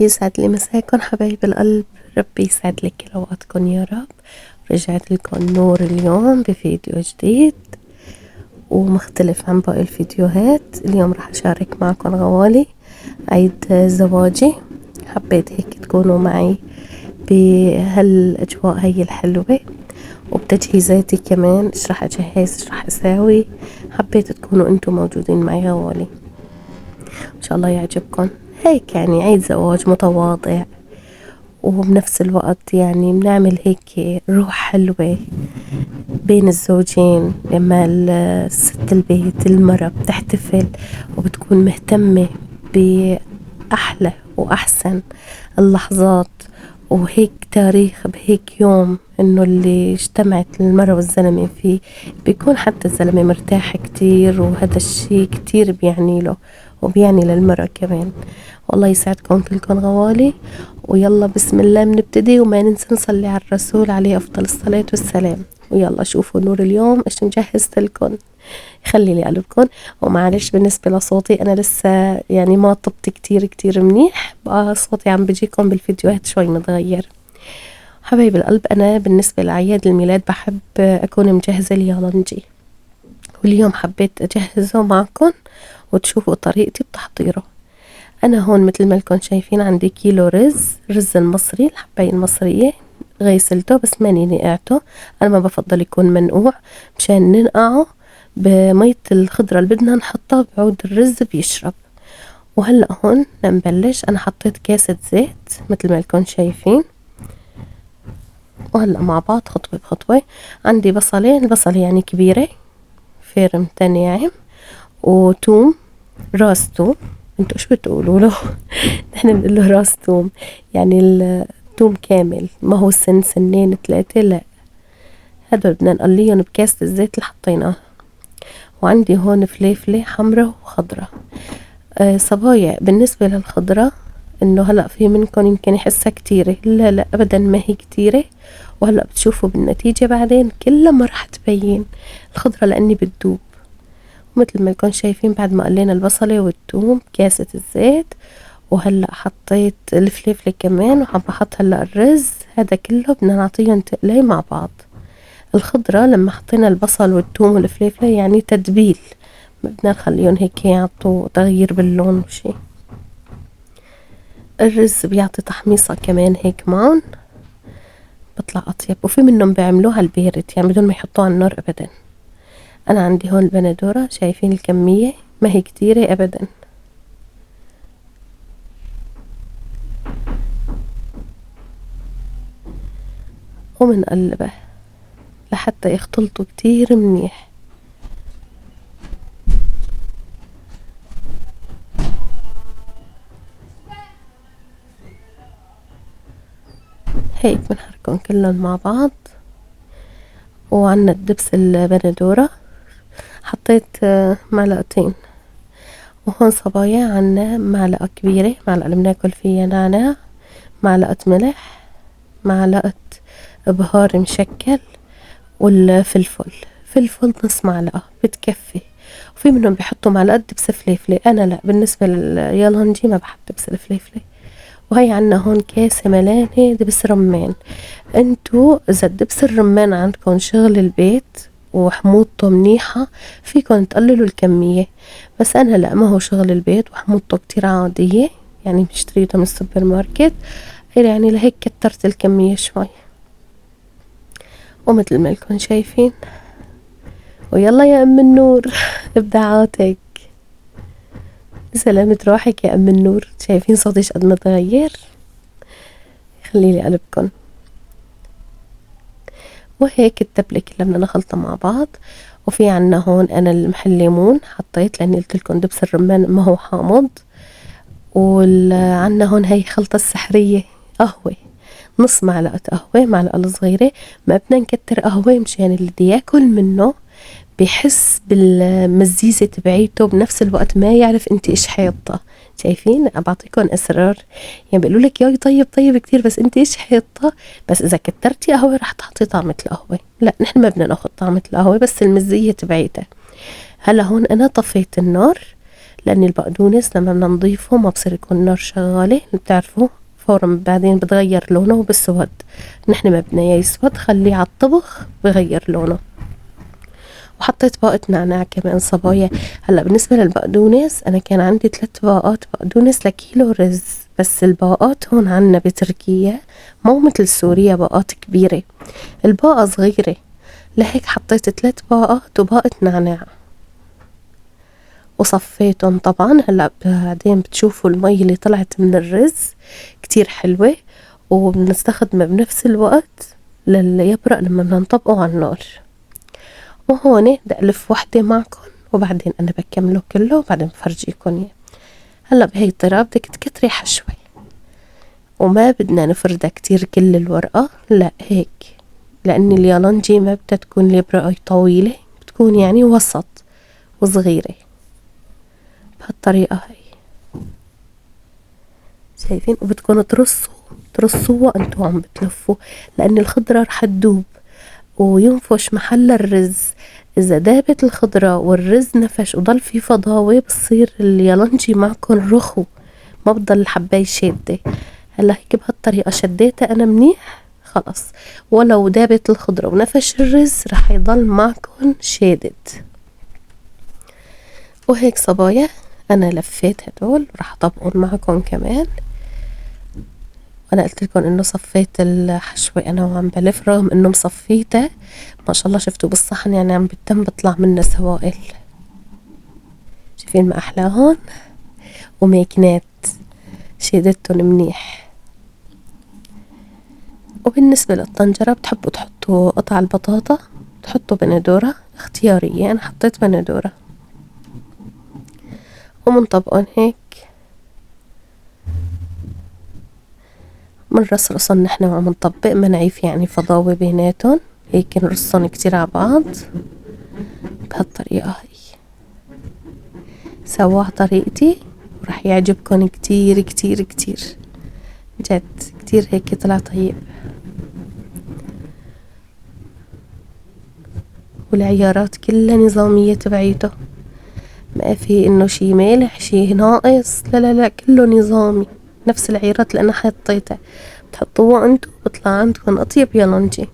يسعد لي مساكن حبايب القلب، ربي يسعد لي كل اوقاتكم يا رب. رجعت لكم نور اليوم بفيديو جديد ومختلف عن باقي الفيديوهات. اليوم راح اشارك معكم غوالي عيد زواجي. حبيت هيك تكونوا معي بهالاجواء هي الحلوة، وبتجهيزاتي كمان، ايش راح اجهز، ايش راح اساوي. حبيت تكونوا انتم موجودين معي غوالي، ان شاء الله يعجبكم. هيك يعني عيد زواج متواضع، وبنفس الوقت يعني بنعمل هيك روح حلوة بين الزوجين. لما الست البيت المرة بتحتفل وبتكون مهتمة بأحلى وأحسن اللحظات، وهيك تاريخ بهيك يوم انه اللي اجتمعت المرة والزلمة فيه، بيكون حتى الزلمة مرتاح كتير، وهذا الشي كتير بيعني له وبيعني للمرة كمان. والله يسعدكم كلكم غوالي، ويلا بسم الله بنبتدي، وما ننسى نصلي على الرسول عليه أفضل الصلاة والسلام. ويلا شوفوا نور اليوم ايش مجهزت لكم، يخلي لي قلبكم. ومعلش بالنسبة لصوتي، أنا لسه يعني ما طبت كتير منيح، بقى صوتي عم بجيكم بالفيديوهات شوي متغير. حبايب القلب، أنا بالنسبة لأعياد الميلاد بحب أكون مجهزة اليالنجي، واليوم حبيت أجهزه معكم وتشوفوا طريقتي بتحضيره. أنا هون مثل ما لكم شايفين عندي كيلو رز المصري، الحباية المصرية، غيسلته بس ماني نقعته. أنا ما بفضل يكون منقوع، مشان ننقعه بمية الخضرة اللي بدنا نحطها بعود الرز بيشرب. وهلأ هون نبلش. أنا حطيت كاسة زيت مثل ما لكم شايفين، وهلأ مع بعض خطوة بخطوة. عندي بصلين، البصلة يعني كبيرة فيرم ناعم، وتوم، راس توم. انتوا ايش بتقولوا له؟ نحن بنقول له راس توم، يعني التوم كامل، ما هو سنين 3، لا، هدول بدنا نقليهم بكاسة الزيت اللي حطيناه. وعندي هون فليفلة حمرا وخضرا. صبايا بالنسبة للخضرة، انه هلأ في منكم يمكن يحسها كتيرة، لا ابدا ما هي كتيرة، وهلأ بتشوفوا بالنتيجة بعدين كلها ما راح تبين الخضرة لاني بتدوب. ومثل ما لكم شايفين بعد ما قلينا البصلة والثوم بكاسة الزيت، وهلأ حطيت الفلفلة كمان، وعم بحط هلأ الرز. هذا كله بدنا نعطيهم تقلي مع بعض. الخضرة لما حطينا البصل والثوم والفلفلة يعني تتبيل، بدنا نخليهم هيك يعطوا تغيير باللون وشي. الرز بيعطي تحميصة كمان هيك معهم، بطلع أطيب. وفي منهم بيعملوها البارد يعني بدون ما يحطوها على النار أبدا. أنا عندي هون البندورة، شايفين الكمية ما هي كتيرة أبدا. ومنقلبه لحتى يختلطوا كتير منيح. هيك بنحركهم كلهم مع بعض. وعنا الدبس البندورة حطيت معلقتين. وهون صبايا عنا معلقة كبيرة، معلقة اللي بناكل فيها نعناع، معلقة ملح، معلقة بهار مشكل، فلفل نص معلقة بتكفي. وفي منهم بيحطوا معلقة دبس فليفلة، أنا لا، بالنسبة لليالنجي ما بحب دبس الفليفلة. وهي عنا هون كاسة ملانة دبس رمان. انتو إذا دبس الرمان عندكم شغل البيت وحموضته منيحة فيكن تقللوا الكمية، بس أنا لا، ما هو شغل البيت وحموضته كتير عادية، يعني بشتريته من السوبر ماركت، يعني لهيك كترت الكمية شوي. ومثل ما لكم شايفين، ويلا يا أم النور إبداعاتك. سلامة روحك يا أم النور. شايفين صوتي قد ما تغير، خليلي قلبكن. وهيك التبلة كلها بدنا نخلطها مع بعض. وفي عنا هون أنا المحل ليمون حطيت، لأني قلتلكن دبس الرمان ما هو حامض. وعنا هون هي خلطة السحرية، قهوة، نص معلقة قهوة، معلقة الصغيرة. ما بدنا نكتر قهوة مشان اللي بده ياكل منه بيحس بالمزيزة تبعيته، بنفس الوقت ما يعرف انت ايش حاطة. شايفين بعطيكم اسرار، يعني بيقولوا لك ياي طيب كتير، بس انت ايش حاطة. بس اذا كترتي قهوة رح تعطي طعمة القهوة، لا نحن ما بدنا ناخد طعمة القهوة، بس المزية تبعيتها. هلا هون انا طفيت النار لأن البقدونس لما بدنا نضيفه ما بصير يكون النار شغالة، بتعرفوا فورا بعدين بتغير لونه وبسود، نحن ما بدنا اياه يسود، خليه على الطبخ بغير لونه. وحطيت باقة نعناع كمان صبايا. هلا بالنسبة للبقدونس أنا كان عندي 3 باقات بقدونس لكيلو رز، بس الباقات هون عنا بتركيا مو مثل سوريا باقات كبيرة، الباقة صغيرة، لهيك حطيت 3 باقات وباقة نعناع وصفيتهم. طبعا هلا بعدين بتشوفوا المي اللي طلعت من الرز كتير حلوة، وبنستخدمها بنفس الوقت لليبرق لما بدنا نطبقه على النار. وهون بدي ألف وحدة معكم وبعدين أنا بكمله كله وبعدين بفرجيكم إياه. هلا بهي الطريقة بدك تكتري حشوة، وما بدنا نفردها كتير كل الورقة، لا هيك، لأن اليالنجي ما بدها تكون اليبرقة طويلة، بتكون يعني وسط وصغيرة بهالطريقة هاي، شايفين؟ وبتكونوا ترصوها انتوا عم بتلفوا، لأن الخضرة رح تدوب وينفش محل الرز. إذا دابت الخضرة والرز نفش وضل في فضاوة بصير اليالنجي معكن رخو، ما بضل الحباية شادة. هلا هيك بهالطريقة شديتها أنا منيح خلص، ولو دابت الخضرة ونفش الرز رح يضل معكن شادد. وهيك صبايا أنا لفيت هدول ورح طبقهم معكم كمان. انا قلت لكم انه صفيت الحشوة انا وعم بلف، رغم انه مصفيته ما شاء الله شفتوا بالصحن يعني عم بتم بطلع منه سوائل، شايفين ما احلاهن وماكنات شيدتهم منيح. وبالنسبة للطنجرة بتحبوا تحطوا قطع البطاطا، تحطوا بندورة اختيارية، انا حطيت بندورة ومنطبقهم هيك منرصرصن نحن وعم نطبق، ما نعيف يعني فضاوة بيناتهم، هيك نرصن كتير على بعض بهالطريقة هاي. سواها طريقتي ورح يعجبكن كتير كتير كتير، جد كتير هيك طلع طيب. والعيارات كلها نظامية تبعيته، ما في انه شي مالح شي ناقص، لا لا لا كله نظامي، نفس العيارات اللي انا حطيتها بتحطوها انتو بطلع عندكم اطيب يالنجي.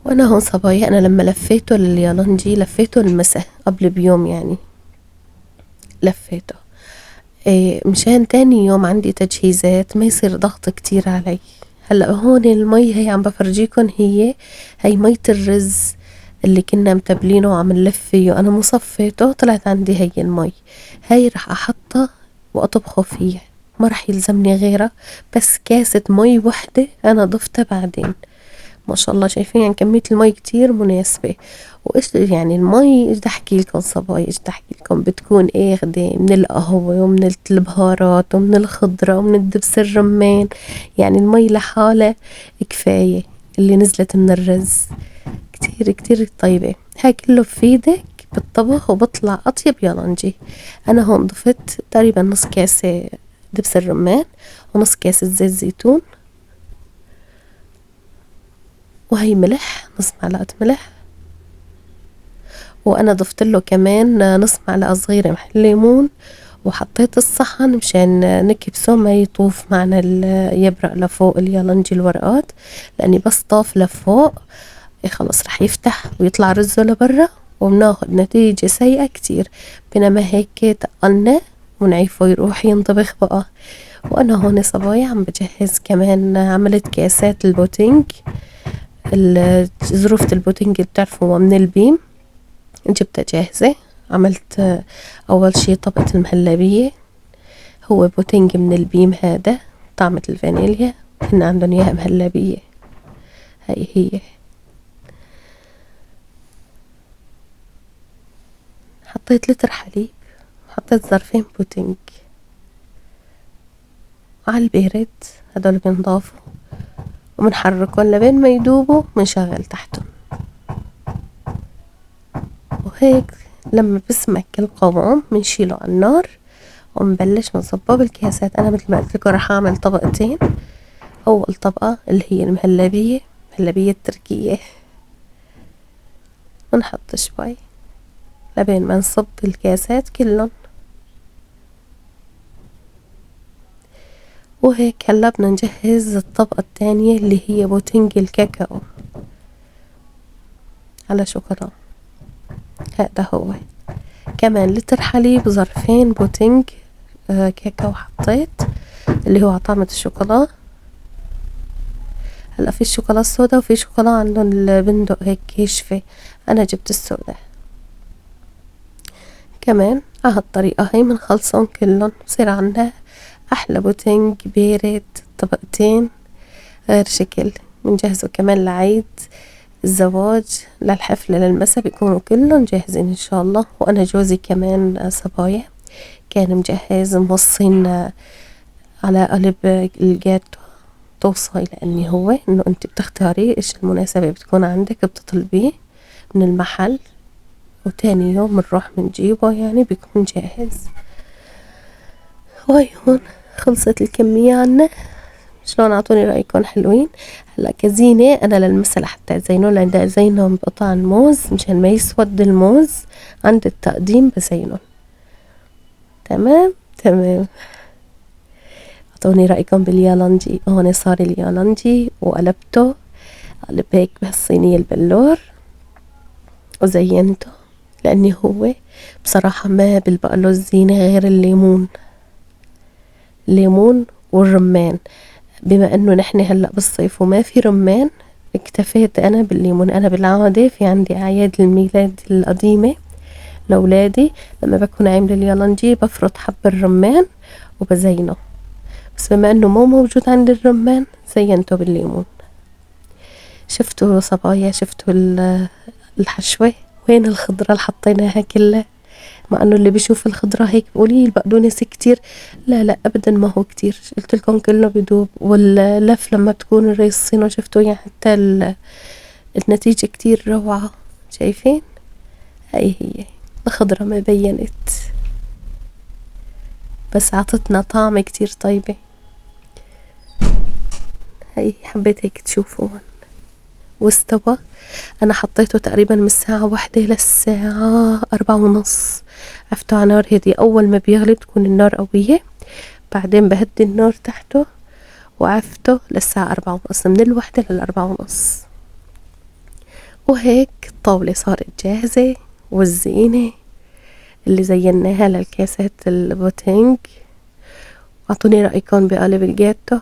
وانا هون صبايا انا لما لفيته لليالنجي لفيته المسا قبل بيوم يعني لفيته إيه مشان تاني يوم عندي تجهيزات ما يصير ضغط كتير علي. هلا هون المي هي عم بفرجيكم، هي مية الرز اللي كنا متبلينه وعم نلف فيه، انا مصفيته طلعت عندي هي المي، هاي رح احطها واطبخه فيه، ما رح يلزمني غيرها، بس كاسة مي وحدة انا ضفتها بعدين. ما شاء الله شايفين يعني كمية المي كتير مناسبة. وايش يعني المي ايش بدي احكي لكم صبايا، ايش بدي احكي لكم، بتكون اخدة من القهوة ومن البهارات ومن الخضرة ومن الدبس الرمان، يعني المي لحالها كفاية اللي نزلت من الرز كتير كتير طيبة. هاي كله بفيدك بالطبخ وبطلع أطيب يالنجي. أنا هون ضفت تقريبا نص كاسة دبس الرمان ونص كاسة زيت زيتون، وهي ملح نص معلقة ملح، وأنا ضفت له كمان نص معلقة صغيرة ملح ليمون. وحطيت الصحن مشان نكبسه ما يطوف معنا يبرق لفوق اليالنجي الورقات، لأني بس طاف لفوق خلص رح يفتح ويطلع رزه لبرا وبناخد نتيجة سيئة كتير، بينما هيك تقلنا ونعيفه يروح ينطبخ بقى. وأنا هون صبايا عم بجهز كمان، عملت كاسات البوتينج، ظروفة البوتينج اللي بتعرفوا من البيم جبتها جاهزة. عملت أول شي طبقة المهلبية، هو بوتينج من البيم هذا طعمة الفانيليا، هن عندهم إياها مهلبية، هي حطيت لتر حليب، حطيت ظرفين بوتينج على البارد، هدول بنضافوا ومنحركهم لبين ما يدوبوا، منشغل تحتهم، وهيك لما بسمك القوام منشيله على النار ونبلش نصبه بالكاسات. انا مثل ما قلت لكم رح اعمل طبقتين، اول طبقة اللي هي المهلبية، المهلبية التركية، ونحط شوي لبين ما نصب الكاسات كلهم. وهيك هلا بدنا نجهز الطبقة الثانية اللي هي بوتنج الكاكاو على شوكولا. هذا هو كمان لتر حليب، ظرفين بوتنج كاكاو حطيت اللي هو طعمة الشوكولا. هلا في الشوكولا السودا وفي شوكولا عندهم البندق هيك كاشفة، انا جبت السودا. كمان على هالطريقة هي منخلصهم كلهم، بصير عنا احلى بوتنج بارد طبقتين غير شكل. بنجهزه كمان لعيد الزواج للحفلة للمسا، بيكونوا كلهم جاهزين ان شاء الله. وانا جوزي كمان صبايا كان مجهز موصين على قلب الجاتو توصي، لاني هو انه انت بتختاري ايش المناسبة بتكون عندك بتطلبيه من المحل، وتاني يوم بنروح بنجيبه يعني بيكون جاهز. وهي هون خلصت الكمية عنا. شلون؟ اعطوني رأيكم حلوين؟ هلا كزينة انا للمسا لحتى زينه، لان زينهم بقطع الموز مشان ما يسود الموز عند التقديم بزينهم. تمام تمام. اعطوني رأيكم باليالنجي. هون صار اليالنجي وقلبته قلب هيك بهالصينية البلور وزينته، لاني هو بصراحة ما بلبق له الزينة غير الليمون والرمان. بما انه نحن هلا بالصيف وما في رمان، اكتفيت انا بالليمون. انا بالعادة في عندي اعياد الميلاد القديمة لاولادي لما بكون عاملة اليالنجي بفرط حب الرمان وبزينه، بس بما انه مو موجود عندي الرمان زينته بالليمون. شفتوا صبايا؟ شفتوا الحشوة؟ وين الخضرة اللي حطيناها كلها؟ مع انه اللي بيشوف الخضرة هيك بقولي البقدونس كتير، لا لا ابدا ما هو كتير، قلت لكم كله بدوب. واللف لما بتكون ريصينه شفتوا يعني حتى النتيجة كتير روعة. شايفين؟ هي الخضرة ما بينت بس عطتنا طعم كتير طيبة. هي حبيت هيك تشوفوها. واستوى. انا حطيته تقريبا من الساعة 1 للساعة 4:30، عفته على نار هادية. اول ما بيغلي بتكون النار قوية، بعدين بهدي النار تحته وعفته للساعة 4:30، من 1 ل4:30. وهيك الطاولة صارت جاهزة، والزينة اللي زيناها للكاسات البوتينج. اعطوني رأيكم بقالب الجاتو.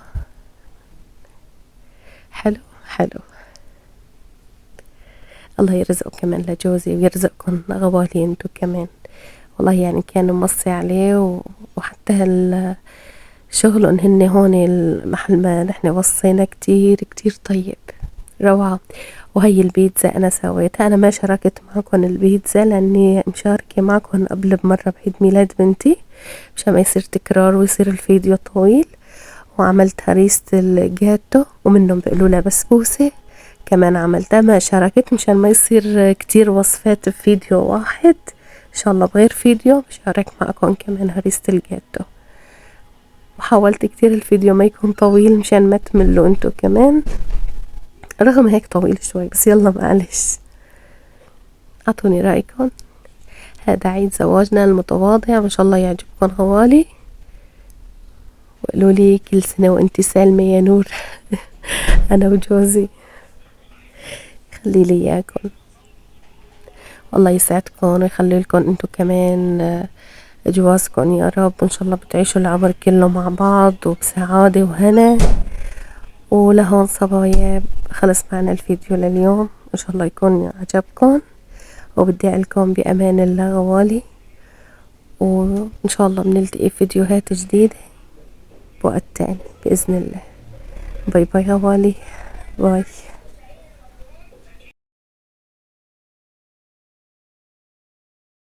حلو حلو. الله يرزقه كمان لجوزي ويرزقكم غوالي انتو كمان. والله يعني كان موصي عليه وحتى شغلهم هن هون المحل ما نحن وصينا كتير كتير طيب، روعة. وهي البيتزا انا سويتها. انا ما شاركت معكم البيتزا لاني مشاركة معكم قبل بمرة بعيد ميلاد بنتي، مشان ما يصير تكرار ويصير الفيديو طويل. وعملت هريسة الجاتو ومنهم بيقولوا لها بسبوسة كمان عملتها. ما شاركت مشان ما يصير كتير وصفات بفيديو واحد. ان شاء الله بغير فيديو بشارك معكم كمان هريسة الجاتو. وحاولت كتير الفيديو ما يكون طويل مشان ما تملوا انتو كمان، رغم هيك طويل شوي بس يلا معلش. اعطوني رأيكم. هذا عيد زواجنا المتواضع، ما شاء الله يعجبكم هوالي. وقالوا لي كل سنة وانتي سالمة يا نور. انا وجوزي خلي لي اياكم. الله يسعدكم ويخلي لكم انتو كمان جوازكم يا رب، وان شاء الله بتعيشوا العمر كله مع بعض وبسعادة وهنا. ولهون صبايا خلص معنا الفيديو لليوم، ان شاء الله يكون عجبكم، وبدي لكم بأمان الله غوالي. وان شاء الله بنلتقي فيديوهات جديدة بوقت تاني بإذن الله. باي باي غوالي، باي.